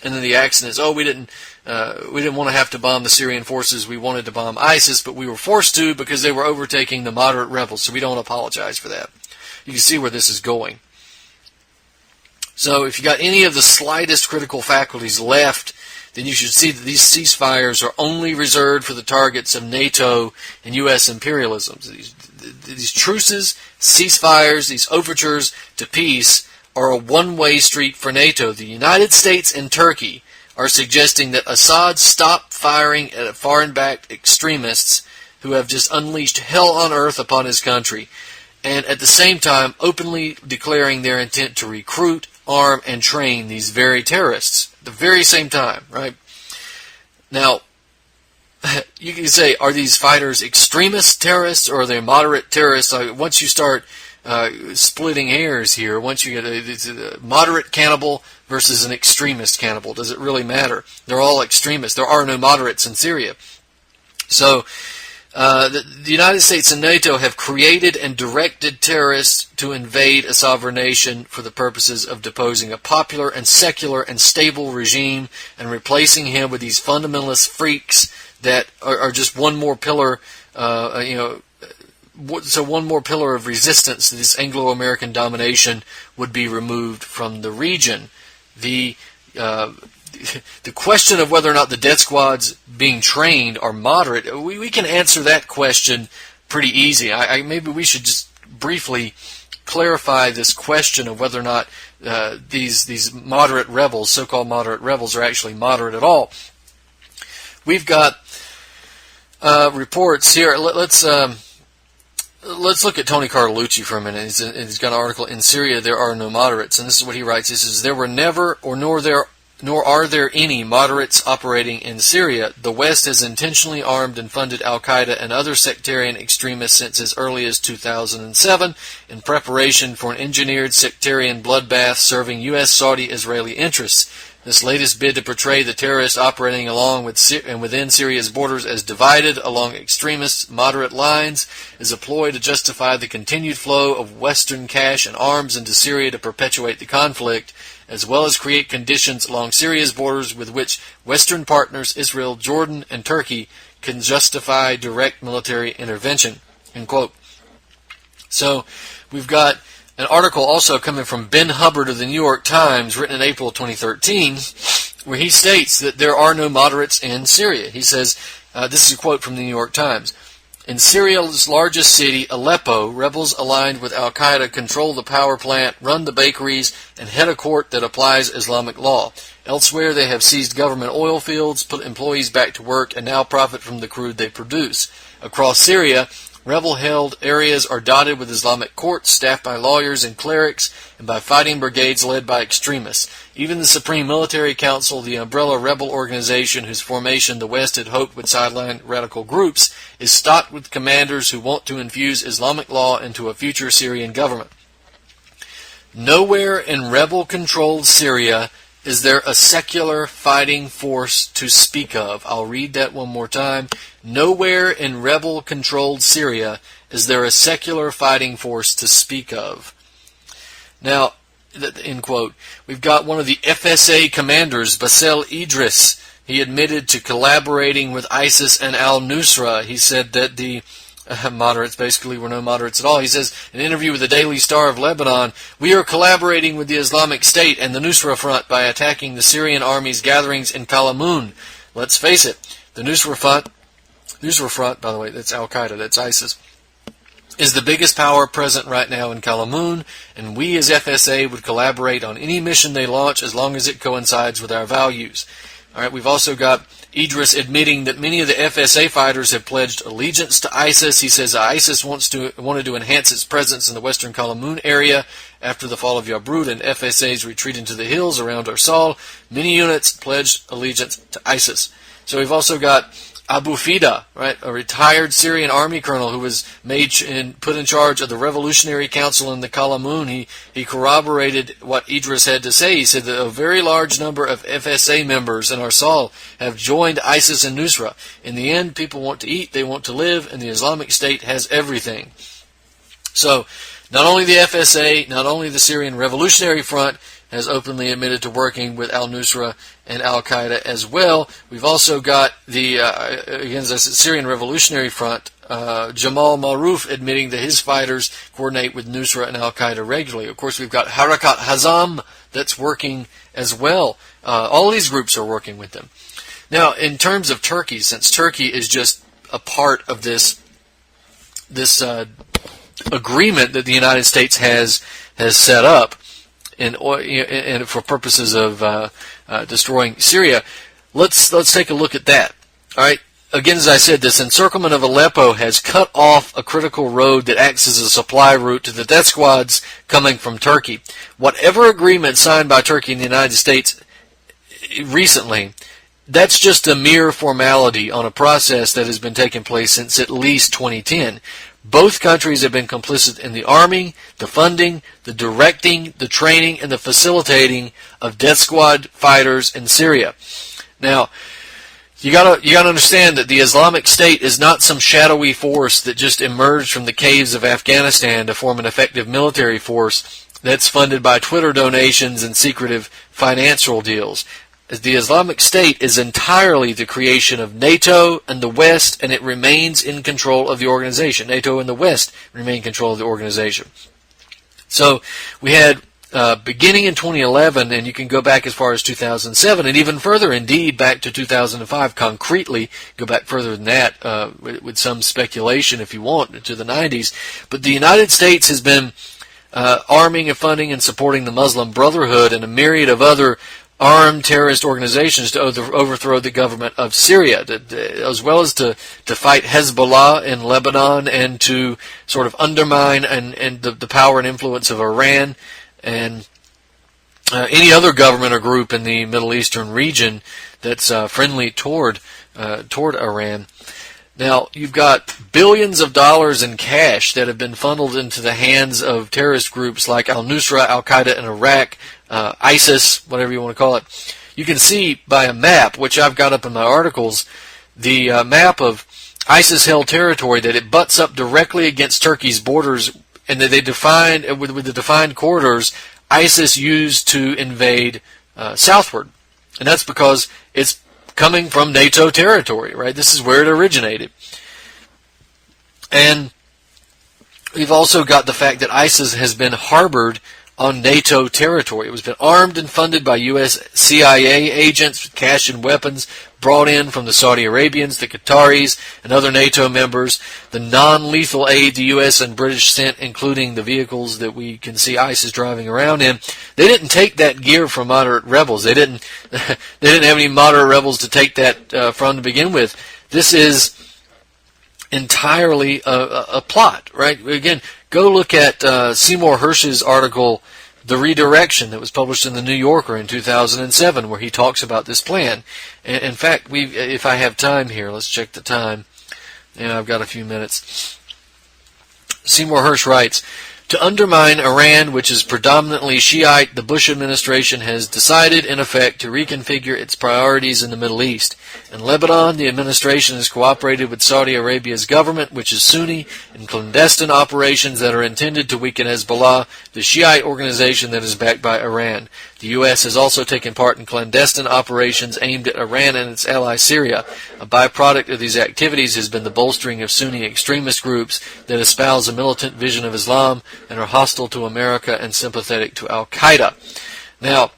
And then the accent is, we didn't want to have to bomb the Syrian forces. We wanted to bomb ISIS, but we were forced to because they were overtaking the moderate rebels, so we don't apologize for that. You can see where this is going. So if you got any of the slightest critical faculties left, then you should see that these ceasefires are only reserved for the targets of NATO and U.S. imperialism. These truces, ceasefires, these overtures to peace are a one-way street for NATO. The United States and Turkey are suggesting that Assad stop firing at foreign-backed extremists who have just unleashed hell on earth upon his country, and at the same time openly declaring their intent to recruit, arm, and train these very terrorists at the very same time, right? Now, you can say, are these fighters extremist terrorists or are they moderate terrorists? Once you start splitting hairs here. Once you get a moderate cannibal versus an extremist cannibal, does it really matter? They're all extremists. There are no moderates in Syria. So the United States and NATO have created and directed terrorists to invade a sovereign nation for the purposes of deposing a popular and secular and stable regime and replacing him with these fundamentalist freaks that are just one more pillar, so one more pillar of resistance to this Anglo-American domination would be removed from the region. The question of whether or not the death squads being trained are moderate, we can answer that question pretty easy. Maybe we should just briefly clarify this question of whether or not these moderate rebels, so-called moderate rebels, are actually moderate at all. We've got reports here. Let's look at Tony Cartolucci for a minute. He's got an article, "In Syria There Are No Moderates," and this is what he writes. He says, "There were never, nor are there any moderates operating in Syria. The West has intentionally armed and funded Al-Qaeda and other sectarian extremists since as early as 2007 in preparation for an engineered sectarian bloodbath serving U.S., Saudi, Israeli interests. This latest bid to portray the terrorists operating along with and within Syria's borders as divided along extremist moderate lines is a ploy to justify the continued flow of Western cash and arms into Syria to perpetuate the conflict, as well as create conditions along Syria's borders with which Western partners Israel, Jordan, and Turkey can justify direct military intervention." End quote. So we've got an article also coming from Ben Hubbard of the New York Times, written in April 2013, where he states that there are no moderates in Syria. He says, this is a quote from the New York Times, "In Syria's largest city, Aleppo, rebels aligned with Al-Qaeda control the power plant, run the bakeries, and head a court that applies Islamic law. Elsewhere, they have seized government oil fields, put employees back to work, and now profit from the crude they produce. Across Syria, rebel-held areas are dotted with Islamic courts staffed by lawyers and clerics and by fighting brigades led by extremists. Even the Supreme Military Council, the umbrella rebel organization whose formation the West had hoped would sideline radical groups, is stocked with commanders who want to infuse Islamic law into a future Syrian government. Nowhere in rebel-controlled Syria is there a secular fighting force to speak of." I'll read that one more time. "Nowhere in rebel-controlled Syria is there a secular fighting force to speak of." Now, end quote. We've got one of the FSA commanders, Basel Idris. He admitted to collaborating with ISIS and al-Nusra. He said that the moderates basically were no moderates at all. He says in an interview with the Daily Star of Lebanon, "We are collaborating with the Islamic State and the Nusra Front by attacking the Syrian army's gatherings in Qalamun. Let's face it, the Nusra Front, by the way, that's Al-Qaeda, that's ISIS, is the biggest power present right now in Qalamun, and we as FSA would collaborate on any mission they launch as long as it coincides with our values." All right, we've also got Idris admitting that many of the FSA fighters have pledged allegiance to ISIS. He says ISIS wanted to enhance its presence in the western Qalamun area after the fall of Yabrut and FSA's retreat into the hills around Arsal. Many units pledged allegiance to ISIS. So we've also got Abu Fida, right, a retired Syrian army colonel who was put in charge of the Revolutionary Council in the Qalamun. He corroborated what Idris had to say. He said that a very large number of FSA members in Arsal have joined ISIS and Nusra. In the end, people want to eat, they want to live, and the Islamic State has everything. So, not only the FSA, not only the Syrian Revolutionary Front has openly admitted to working with al-Nusra and al-Qaeda as well. We've also got the, again, as I said, Syrian Revolutionary Front, Jamal Maruf admitting that his fighters coordinate with Nusra and al-Qaeda regularly. Of course, we've got Harakat Hazam that's working as well. All these groups are working with them. Now, in terms of Turkey, since Turkey is just a part of this agreement that the United States has set up, and for purposes of destroying Syria, let's take a look at that. All right. Again, as I said, this encirclement of Aleppo has cut off a critical road that acts as a supply route to the death squads coming from Turkey. Whatever agreement signed by Turkey and the United States recently that's just a mere formality on a process that has been taking place since at least 2010. Both countries have been complicit in the arming, the funding, the directing, the training, and the facilitating of death squad fighters in Syria. Now, you gotta understand that the Islamic State is not some shadowy force that just emerged from the caves of Afghanistan to form an effective military force that's funded by Twitter donations and secretive financial deals. The Islamic State is entirely the creation of NATO and the West, and it remains in control of the organization. NATO and the West remain in control of the organization. So we had, beginning in 2011, and you can go back as far as 2007, and even further, indeed, back to 2005, concretely, go back further than that, with some speculation, if you want, to the 90s. But the United States has been arming and funding and supporting the Muslim Brotherhood and a myriad of other armed terrorist organizations to overthrow the government of Syria, as well as to fight Hezbollah in Lebanon and to sort of undermine and the power and influence of Iran and any other government or group in the Middle Eastern region that's friendly toward Iran. Now, you've got billions of dollars in cash that have been funneled into the hands of terrorist groups like al-Nusra, al-Qaeda in Iraq, ISIS, whatever you want to call it. You can see by a map, which I've got up in my articles, the map of ISIS-held territory, that it butts up directly against Turkey's borders, and that they define, with the defined corridors, ISIS used to invade southward. And that's because it's coming from NATO territory, right? This is where it originated. And we've also got the fact that ISIS has been harbored on NATO territory. It was been armed and funded by U.S. CIA agents with cash and weapons brought in from the Saudi Arabians, the Qataris, and other NATO members. The non-lethal aid the U.S. and British sent, including the vehicles that we can see ISIS driving around in, they didn't take that gear from moderate rebels. They didn't have any moderate rebels to take that from to begin with. This is entirely a plot, right? Again, go look at Seymour Hersh's article, The Redirection, that was published in the New Yorker in 2007, where he talks about this plan. And in fact, if I have time here, let's check the time. Yeah, I've got a few minutes. Seymour Hersh writes, to undermine Iran, which is predominantly Shiite, the Bush administration has decided, in effect, to reconfigure its priorities in the Middle East. In Lebanon, the administration has cooperated with Saudi Arabia's government, which is Sunni, in clandestine operations that are intended to weaken Hezbollah, the Shiite organization that is backed by Iran. The U.S. has also taken part in clandestine operations aimed at Iran and its ally Syria. A byproduct of these activities has been the bolstering of Sunni extremist groups that espouse a militant vision of Islam and are hostile to America and sympathetic to al-Qaeda. Now,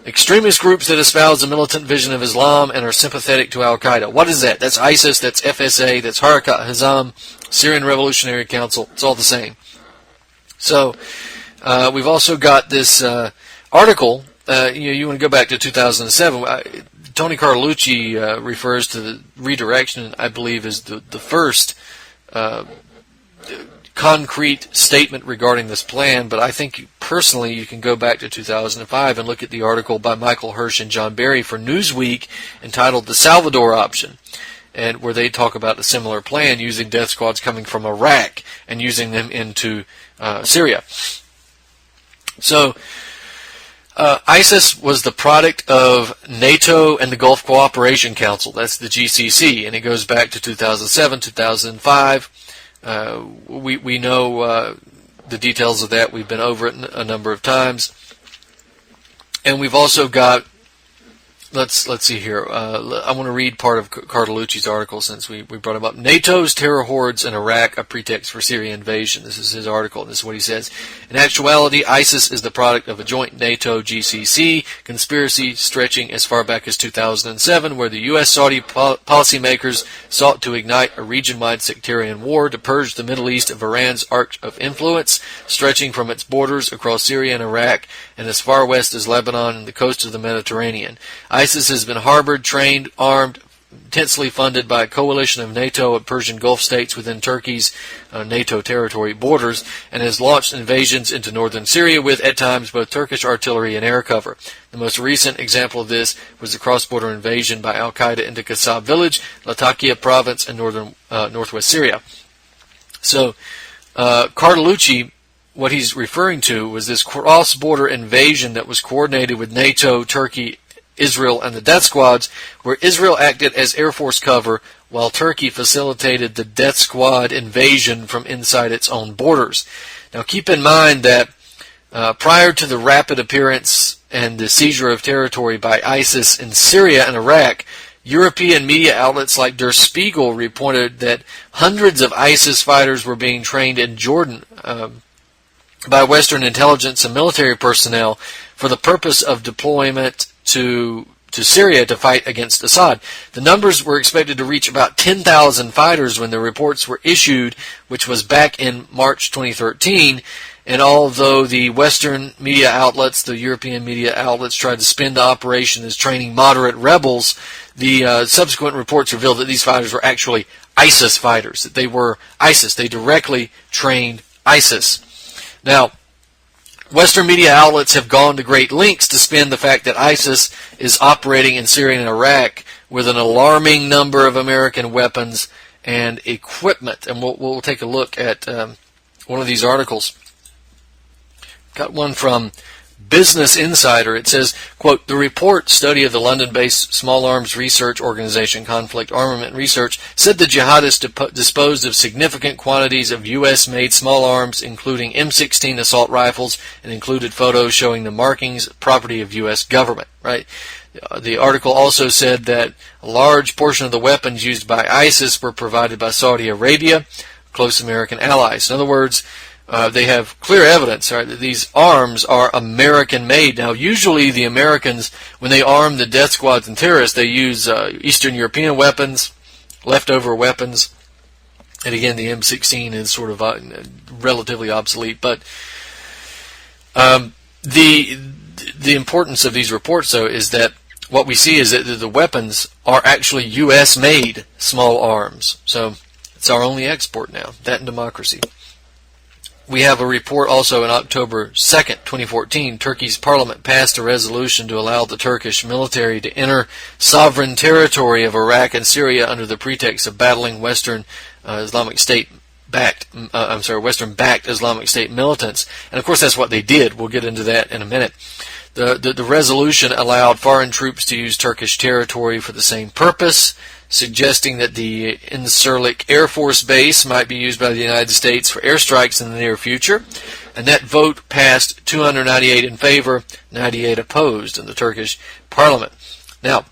extremist groups that espouse a militant vision of Islam and are sympathetic to al-Qaeda. What is that? That's ISIS, that's FSA, that's Harakat Hazam, Syrian Revolutionary Council. It's all the same. So, we've also got this article. You want to go back to 2007. Tony Carlucci refers to the redirection, I believe, as the first concrete statement regarding this plan, but I think personally you can go back to 2005 and look at the article by Michael Hersh and John Barry for Newsweek entitled The Salvador Option, and where they talk about a similar plan using death squads coming from Iraq and using them into Syria. So ISIS was the product of NATO and the Gulf Cooperation Council. That's the GCC, and it goes back to 2007, 2005. We know the details of that. We've been over it a number of times. And we've also got, let's see here. I want to read part of Carlucci's article since we brought him up. NATO's terror hordes in Iraq, a pretext for Syria invasion. This is his article, and this is what he says. In actuality, ISIS is the product of a joint NATO-GCC conspiracy stretching as far back as 2007, where the U.S.-Saudi policymakers sought to ignite a region-wide sectarian war to purge the Middle East of Iran's arc of influence, stretching from its borders across Syria and Iraq, and as far west as Lebanon and the coast of the Mediterranean. ISIS has been harbored, trained, armed, intensely funded by a coalition of NATO and Persian Gulf states within Turkey's NATO territory borders, and has launched invasions into northern Syria with, at times, both Turkish artillery and air cover. The most recent example of this was the cross-border invasion by al-Qaeda into Qassab village, Latakia province, in northwest Syria. So, Cartolucci, what he's referring to was this cross-border invasion that was coordinated with NATO, Turkey, Israel, and the death squads, where Israel acted as Air Force cover while Turkey facilitated the death squad invasion from inside its own borders. Now keep in mind that prior to the rapid appearance and the seizure of territory by ISIS in Syria and Iraq, European media outlets like Der Spiegel reported that hundreds of ISIS fighters were being trained in Jordan by Western intelligence and military personnel for the purpose of deployment to Syria to fight against Assad. The numbers were expected to reach about 10,000 fighters when the reports were issued, which was back in March 2013. And although the Western media outlets, the European media outlets, tried to spin the operation as training moderate rebels, the subsequent reports revealed that these fighters were actually ISIS fighters, that they were ISIS. They directly trained ISIS. Now, Western media outlets have gone to great lengths to spin the fact that ISIS is operating in Syria and Iraq with an alarming number of American weapons and equipment. And we'll take a look at one of these articles. Got one from Business Insider. It says, quote, "The report, study of the London-based small arms research organization Conflict Armament Research, said the jihadists disposed of significant quantities of U.S.-made small arms, including M16 assault rifles, and included photos showing the markings, property of U.S. government." Right? The article also said that a large portion of the weapons used by ISIS were provided by Saudi Arabia, close American allies. In other words, they have clear evidence, right, that these arms are American-made. Now, usually the Americans, when they arm the death squads and terrorists, they use Eastern European weapons, leftover weapons. And again, the M16 is sort of relatively obsolete. But the importance of these reports, though, is that what we see is that the weapons are actually U.S.-made small arms. So it's our only export now, that and democracy. We have a report also in October 2nd, 2014. Turkey's parliament passed a resolution to allow the Turkish military to enter sovereign territory of Iraq and Syria under the pretext of battling Western Western-backed Islamic State militants. And of course, that's what they did. We'll get into that in a minute. The resolution allowed foreign troops to use Turkish territory for the same purpose, suggesting that the Incirlik Air Force Base might be used by the United States for airstrikes in the near future. And that vote passed 298 in favor, 98 opposed in the Turkish parliament. Now,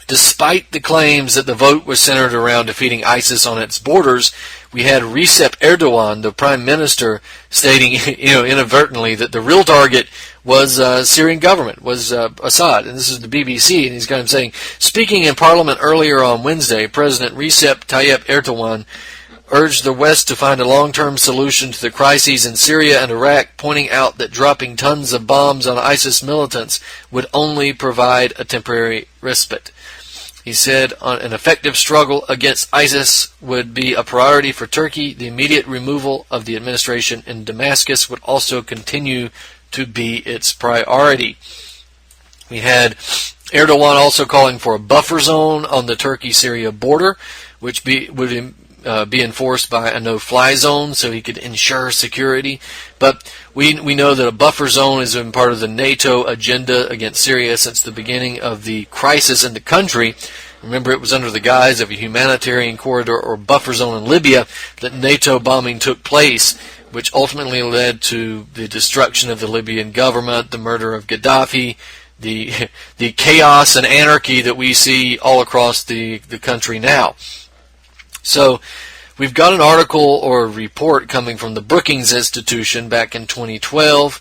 despite the claims that the vote was centered around defeating ISIS on its borders, we had Recep Erdogan, the prime minister, stating, inadvertently that the real target was Syrian government, was Assad. And this is the BBC, and he's kind of saying, speaking in Parliament earlier on Wednesday, President Recep Tayyip Erdogan urged the West to find a long-term solution to the crises in Syria and Iraq, pointing out that dropping tons of bombs on ISIS militants would only provide a temporary respite. He said an effective struggle against ISIS would be a priority for Turkey. The immediate removal of the administration in Damascus would also continue to be its priority. We had Erdogan also calling for a buffer zone on the Turkey-Syria border, which would be enforced by a no-fly zone so he could ensure security. But we know that a buffer zone has been part of the NATO agenda against Syria since the beginning of the crisis in the country. Remember, it was under the guise of a humanitarian corridor or buffer zone in Libya that NATO bombing took place, which ultimately led to the destruction of the Libyan government, the murder of Gaddafi, the chaos and anarchy that we see all across the country now. So we've got an article or a report coming from the Brookings Institution back in 2012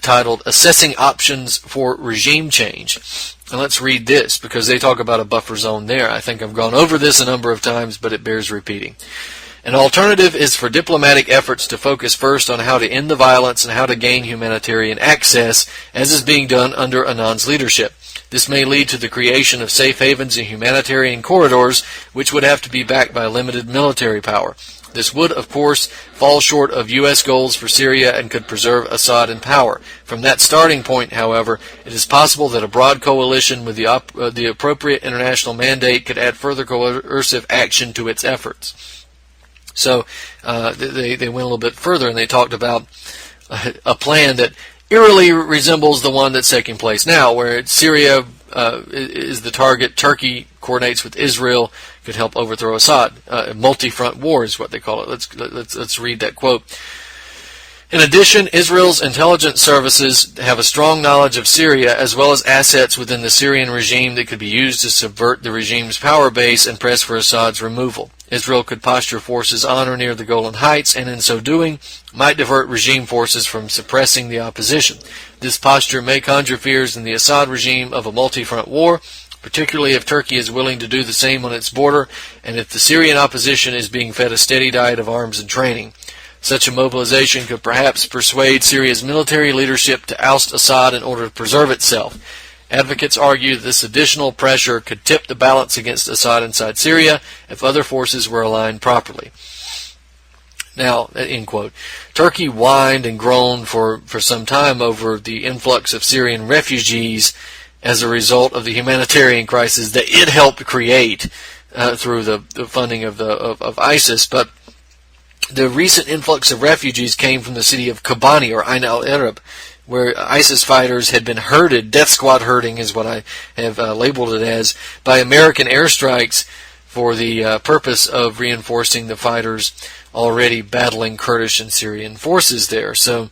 titled Assessing Options for Regime Change. And let's read this because they talk about a buffer zone there. I think I've gone over this a number of times, but it bears repeating. An alternative is for diplomatic efforts to focus first on how to end the violence and how to gain humanitarian access, as is being done under Annan's leadership. This may lead to the creation of safe havens and humanitarian corridors, which would have to be backed by limited military power. This would, of course, fall short of U.S. goals for Syria and could preserve Assad in power. From that starting point, however, it is possible that a broad coalition with the appropriate international mandate could add further coercive action to its efforts. So they went a little bit further, and they talked about a plan that eerily resembles the one that's taking place now, where Syria is the target. Turkey coordinates with Israel, could help overthrow Assad. Multi-front war is what they call it. Let's read that quote. In addition, Israel's intelligence services have a strong knowledge of Syria, as well as assets within the Syrian regime that could be used to subvert the regime's power base and press for Assad's removal. Israel could posture forces on or near the Golan Heights, and in so doing, might divert regime forces from suppressing the opposition. This posture may conjure fears in the Assad regime of a multi-front war, particularly if Turkey is willing to do the same on its border, and if the Syrian opposition is being fed a steady diet of arms and training. Such a mobilization could perhaps persuade Syria's military leadership to oust Assad in order to preserve itself. Advocates argue that this additional pressure could tip the balance against Assad inside Syria if other forces were aligned properly. Now, end quote. Turkey whined and groaned for some time over the influx of Syrian refugees as a result of the humanitarian crisis that it helped create through the funding of ISIS. But the recent influx of refugees came from the city of Kobani, or Ain al-Arab, where ISIS fighters had been herded. Death squad herding is what I have labeled it as, by American airstrikes for the purpose of reinforcing the fighters already battling Kurdish and Syrian forces there. So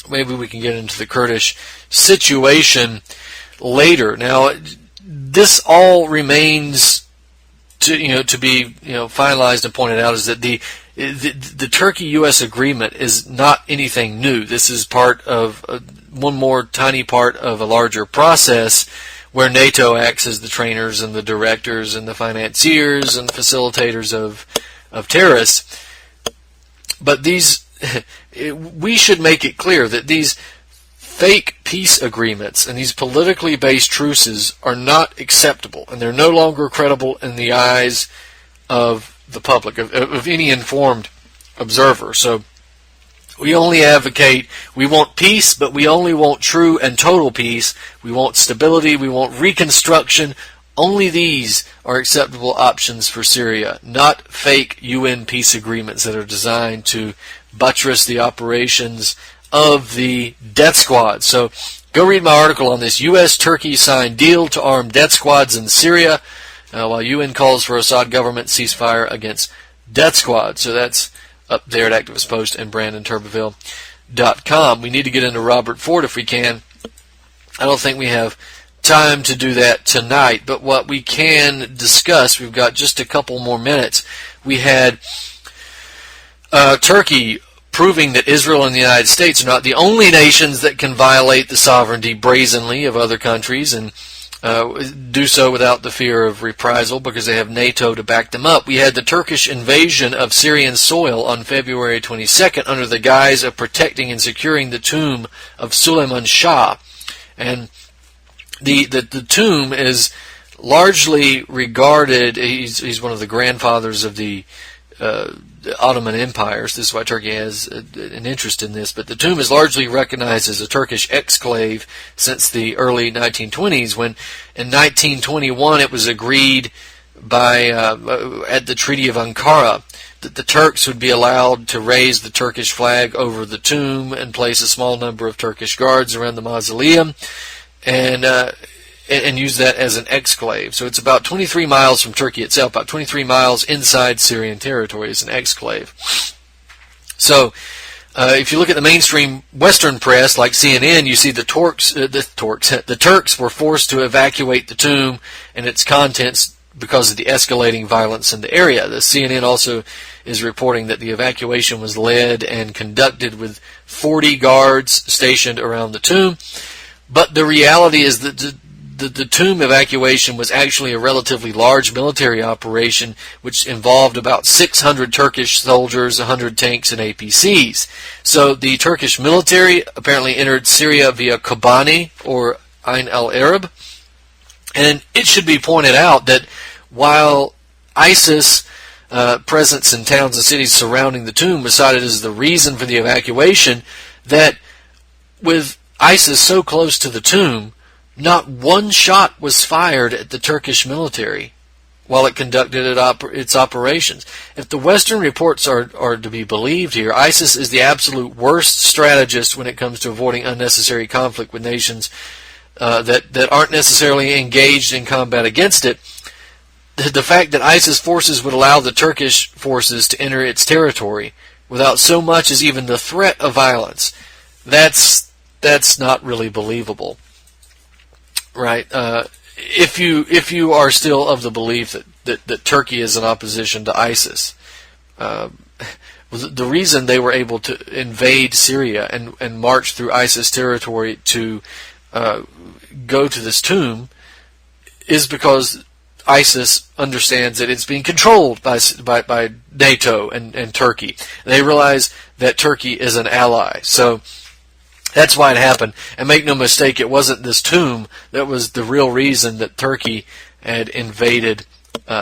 maybe we can get into the Kurdish situation later. Now, this all remains to be finalized and pointed out, is that the Turkey-U.S. agreement is not anything new. This is part of one more tiny part of a larger process where NATO acts as the trainers and the directors and the financiers and facilitators of terrorists. But we should make it clear that these fake peace agreements and these politically based truces are not acceptable, and they're no longer credible in the eyes of the public, of any informed observer. So we only advocate, we want peace, but we only want true and total peace. We want stability, we want reconstruction. Only these are acceptable options for Syria, not fake UN peace agreements that are designed to buttress the operations of the death squad. So go read my article on this. U.S.-Turkey signed deal to arm death squads in Syria, while UN calls for Assad government ceasefire against death squads. So that's up there at Activist Post and BrandonTurbeville.com. We need to get into Robert Ford if we can. I don't think we have time to do that tonight, but what we can discuss, we've got just a couple more minutes. We had Turkey proving that Israel and the United States are not the only nations that can violate the sovereignty brazenly of other countries and do so without the fear of reprisal because they have NATO to back them up. We had the Turkish invasion of Syrian soil on February 22nd under the guise of protecting and securing the tomb of Suleiman Shah. And the tomb is largely regarded, he's one of the grandfathers of the Ottoman empires. This is why Turkey has an interest in this. But the tomb is largely recognized as a Turkish exclave since the early 1920s, when in 1921 it was agreed by at the Treaty of Ankara that the Turks would be allowed to raise the Turkish flag over the tomb and place a small number of Turkish guards around the mausoleum and use that as an exclave. So it's about 23 miles from Turkey itself, about 23 miles inside Syrian territory as an exclave. So if you look at the mainstream Western press like CNN, you see the Turks were forced to evacuate the tomb and its contents because of the escalating violence in the area. The CNN also is reporting that the evacuation was led and conducted with 40 guards stationed around the tomb. But the reality is that the tomb evacuation was actually a relatively large military operation which involved about 600 Turkish soldiers, 100 tanks, and APCs. So the Turkish military apparently entered Syria via Kobani or Ain al-Arab. And it should be pointed out that while ISIS presence in towns and cities surrounding the tomb was cited as the reason for the evacuation, that with ISIS so close to the tomb, not one shot was fired at the Turkish military while it conducted its operations. If the Western reports are to be believed here, ISIS is the absolute worst strategist when it comes to avoiding unnecessary conflict with nations that aren't necessarily engaged in combat against it. The fact that ISIS forces would allow the Turkish forces to enter its territory without so much as even the threat of violence, that's not really believable, right? If you are still of the belief that Turkey is in opposition to ISIS, the reason they were able to invade Syria and march through ISIS territory to go to this tomb is because ISIS understands that it's being controlled by NATO and Turkey. They realize that Turkey is an ally. So that's why it happened. And make no mistake, it wasn't this tomb that was the real reason that Turkey had invaded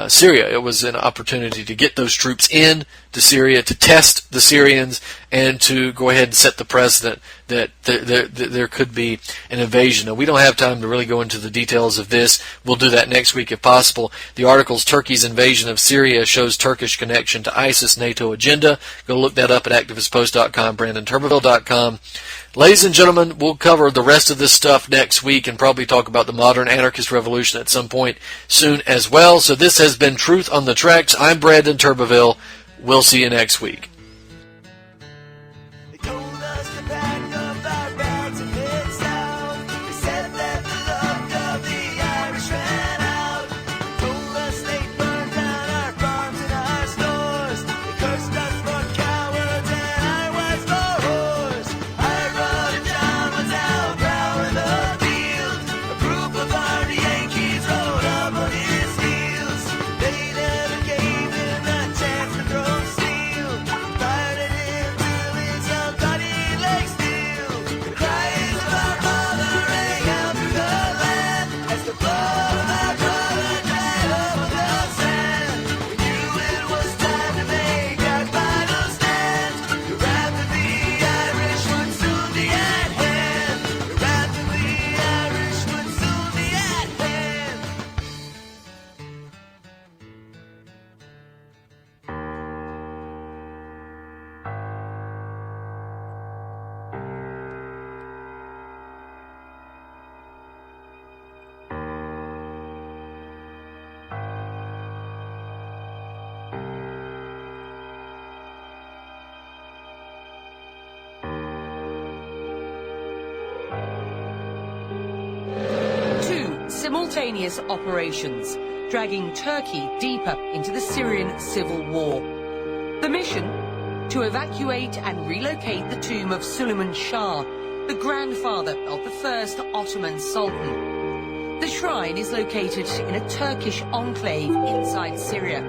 Syria. It was an opportunity to get those troops in to Syria, to test the Syrians, and to go ahead and set the precedent that there could be an invasion. Now, we don't have time to really go into the details of this. We'll do that next week if possible. The article's Turkey's invasion of Syria shows Turkish connection to ISIS NATO agenda. Go look that up at activistpost.com, BrandonTurbeville.com. Ladies and gentlemen, we'll cover the rest of this stuff next week and probably talk about the modern anarchist revolution at some point soon as well. So this has been Truth on the Tracks. I'm Brandon Turbeville. We'll see you next week. They told us to pack up our bags and head south. They said that the luck of the Irish ran out. They told us they burned down our farms and our stores. They cursed us for cowards and I was for whores. I rode and John was out prowling the fields. A group of armed Yankees rode up on his heels. They never gave him a chance to throw steel. Fired at him till his young body lay still. The cries of our mother rang out through the land as the blood of our brother dried up on the sand. We knew it was time to make our final stand. The wrath of the Irish would soon be at hand. The wrath of the Irish would soon be at hand. Two simultaneous operations, dragging Turkey deeper into the Syrian civil war. The mission? To evacuate and relocate the tomb of Suleiman Shah, the grandfather of the first Ottoman Sultan. The shrine is located in a Turkish enclave inside Syria.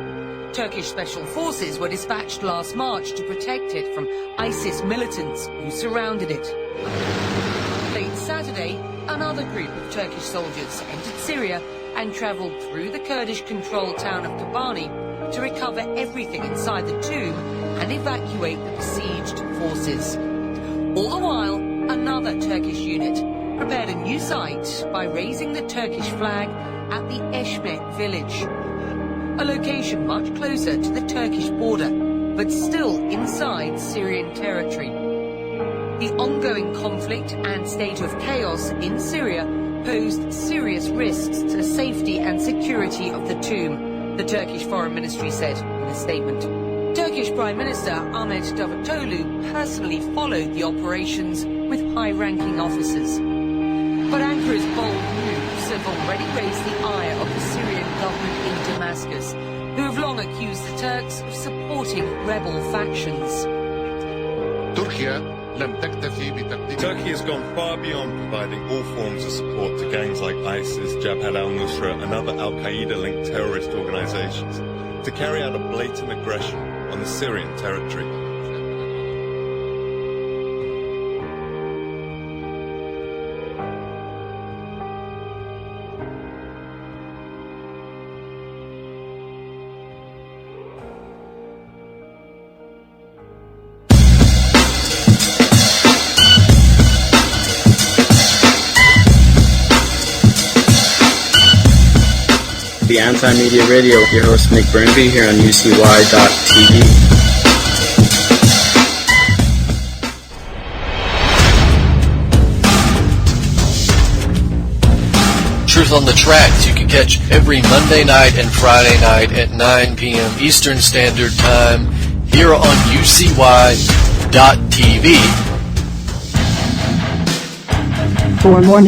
Turkish special forces were dispatched last March to protect it from ISIS militants who surrounded it. Late Saturday, another group of Turkish soldiers entered Syria and travelled through the Kurdish-controlled town of Kobani to recover everything inside the tomb and evacuate the besieged forces. All the while, another Turkish unit prepared a new site by raising the Turkish flag at the Eşme village, a location much closer to the Turkish border, but still inside Syrian territory. The ongoing conflict and state of chaos in Syria posed serious risks to the safety and security of the tomb, the Turkish Foreign Ministry said in a statement. Turkish Prime Minister Ahmet Davutoglu personally followed the operations with high-ranking officers. But Ankara's bold moves have already raised the ire of the Syrian government in Damascus, who have long accused the Turks of supporting rebel factions. Turkey has gone far beyond providing all forms of support to gangs like ISIS, Jabhat al-Nusra and other al-Qaeda-linked terrorist organizations to carry out a blatant aggression on the Syrian territory. the Anti-Media Radio. Your host Nick Burnby here on UCY.tv. Truth on the Tracks you can catch every Monday night and Friday night at 9 p.m. Eastern Standard Time here on UCY.tv. For more